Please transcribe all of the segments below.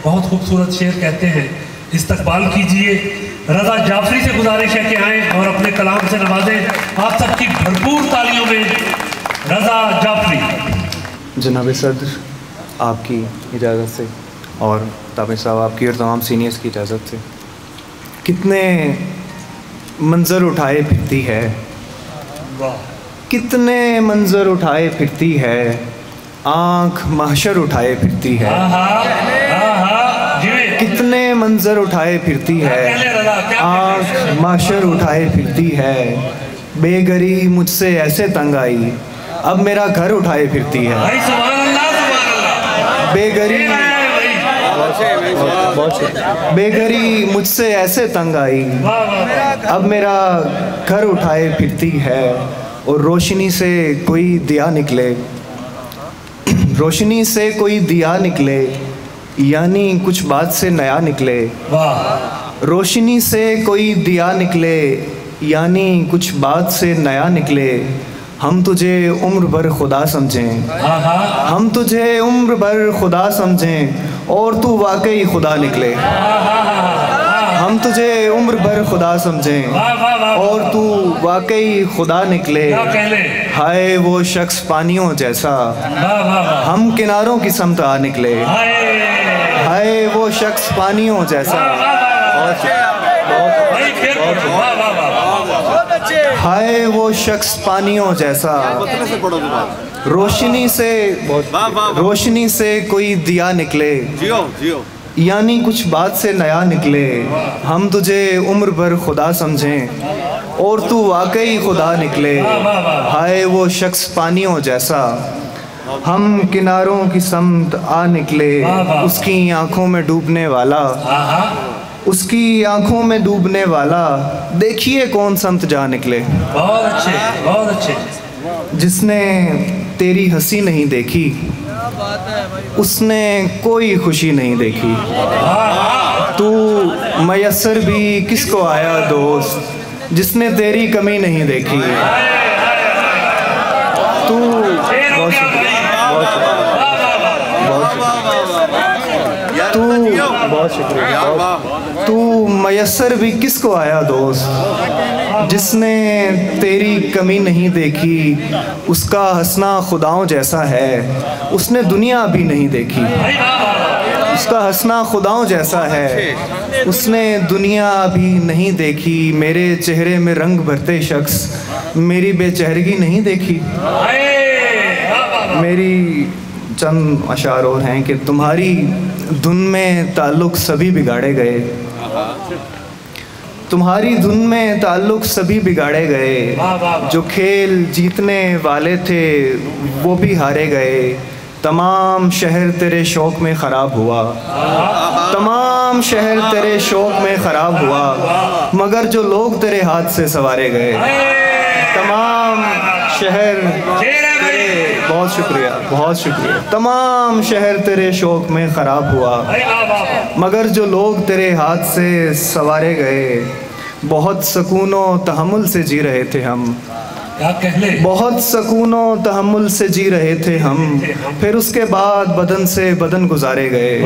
बहुत खूबसूरत शेर कहते हैं, इस्तकबाल कीजिए। रज़ा जाफरी से गुजारिश है कि आएँ और अपने कलाम से नवाजें। आप सबकी भरपूर तालियों में रज़ा जाफरी। जनाब सदर, आपकी इजाज़त से और ताबिर साहब आपकी और तमाम सीनियर्स की इजाज़त से, कितने मंज़र उठाए फिरती है, कितने मंज़र उठाए फिरती है, आँख महशर उठाए फिरती है। कितने मंज़र उठाए फिरती है, आँख महशर उठाए फिरती है। बेगरी मुझसे ऐसे तंग आई, अब मेरा घर उठाए फिरती है। बेगरी मुझसे ऐसे तंग आई, अब मेरा घर उठाए फिरती है। और रोशनी से कोई दिया निकले, रोशनी से कोई दिया निकले, यानी कुछ बात से नया निकले। रोशनी से कोई दिया निकले, यानी कुछ बात से नया निकले। हम तुझे उम्र भर खुदा समझें, हम तुझे उम्र भर खुदा समझें, और तू वाकई खुदा निकले। हम तुझे उम्र भर खुदा समझें, और तू वाकई खुदा निकले। हाय वो शख्स पानियों जैसा, हम किनारों की समत आ निकले। हाय वो शख्स पानियों जैसा, हाय वो शख्स पानियों जैसा। रोशनी से कोई दिया निकले, यानी कुछ बात से नया निकले। हम तुझे उम्र भर खुदा समझें, और तू वाकई खुदा निकले। हाय वो शख्स पानियों जैसा, हम किनारों की समत आ निकले। उसकी आंखों में डूबने वाला, उसकी आंखों में डूबने वाला, देखिए कौन संत जा निकले। बहुत अच्छे, बहुत अच्छे। जिसने तेरी हंसी नहीं देखी, उसने कोई खुशी नहीं देखी। तू मयसर भी किसको आया दोस्त, जिसने तेरी कमी नहीं देखी। तू बहुत शुक्रिया। तू मयसर भी किसको आया दोस्त, जिसने तेरी कमी नहीं देखी। उसका हंसना खुदाओं जैसा है, उसने दुनिया भी नहीं देखी। उसका हंसना खुदाओं जैसा है, उसने दुनिया भी नहीं देखी। मेरे चेहरे में रंग भरते शख्स, मेरी बेचेहरगी नहीं देखी। मेरी चंद अशार और हैं कि तुम्हारी धुन में ताल्लुक़ सभी बिगाड़े गए, तुम्हारी धुन में ताल्लुक़ सभी बिगाड़े गए। जो खेल जीतने वाले थे वो भी हारे गए। तमाम शहर तेरे शौक़ में ख़राब हुआ, तमाम शहर तेरे शौक़ में ख़राब हुआ, मगर जो लोग तेरे हाथ से सवारे गए। तमाम शहर बहुत शुक्रिया, बहुत शुक्रिया। तमाम शहर तेरे शौक़ में ख़राब हुआ, मगर जो लोग तेरे हाथ से सवारे गए। बहुत सकूनो तहम्मुल से जी रहे थे हम, बहुत सकूनो तहम्मुल से जी रहे थे हम। फिर उसके बाद बदन से बदन गुजारे गए,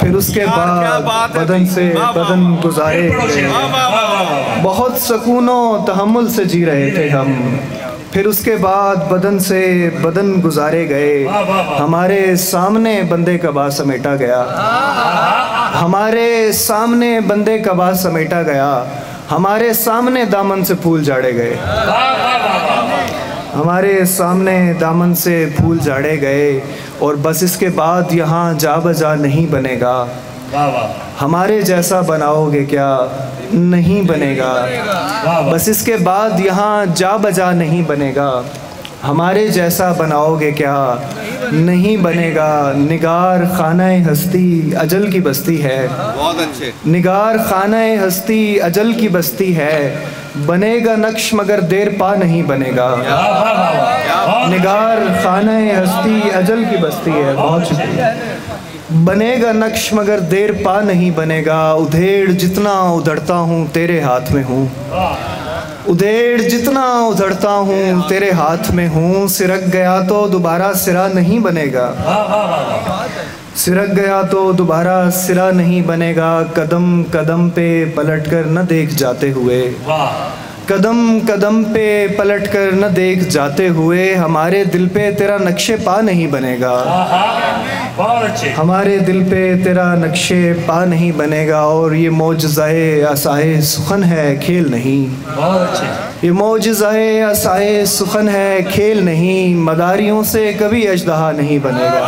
फिर उसके बाद बदन से बदन गुजारे गए। बहुत सकूनो तहम्मुल से जी रहे थे हम, फिर उसके बाद बदन से बदन गुजारे गए। हमारे सामने बंदे का बात समेटा गया, हमारे सामने बंदे का बात समेटा गया। हमारे सामने दामन से फूल झाड़े गए, हमारे सामने दामन से फूल झाड़े गए। और बस इसके बाद यहाँ जा बजा नहीं बनेगा। हमारे जैसा बनाओगे क्या, नहीं बनेगा। बस इसके बाद यहाँ जा बजा नहीं बनेगा। हमारे जैसा बनाओगे क्या, नहीं बनेगा। निगार खाना-ए हस्ती अजल की बस्ती है, बहुत अच्छे। निगार खाना-ए हस्ती अजल की बस्ती है। बनेगा नक्श मगर देर पा नहीं बनेगा। निगार खाना-ए हस्ती अजल की बस्ती है, बहुत शुक्रिया। बनेगा नक्श मगर देर पा नहीं बनेगा। उधेड़ जितना उधड़ता हूँ तेरे हाथ में हूँ, उधेड़ जितना उधड़ता हूँ तेरे हाथ में हूँ। सिरक गया तो दोबारा सिरा नहीं बनेगा, सिरक गया तो दोबारा सिरा नहीं बनेगा, कदम कदम पे पलट कर न देख जाते हुए। कदम कदम पे पलट कर न देख जाते हुए, हमारे दिल पे तेरा नक्शे पा नहीं बनेगा। बहुत अच्छे। हमारे दिल पे तेरा नक्शे पा नहीं बनेगा, और ये मौजज़ाए आसाए सुखन है खेल नहीं। बहुत अच्छे। ये मौजज़ाए आसाए सुखन है खेल नहीं, मदारियों से कभी अजदहा नहीं बनेगा।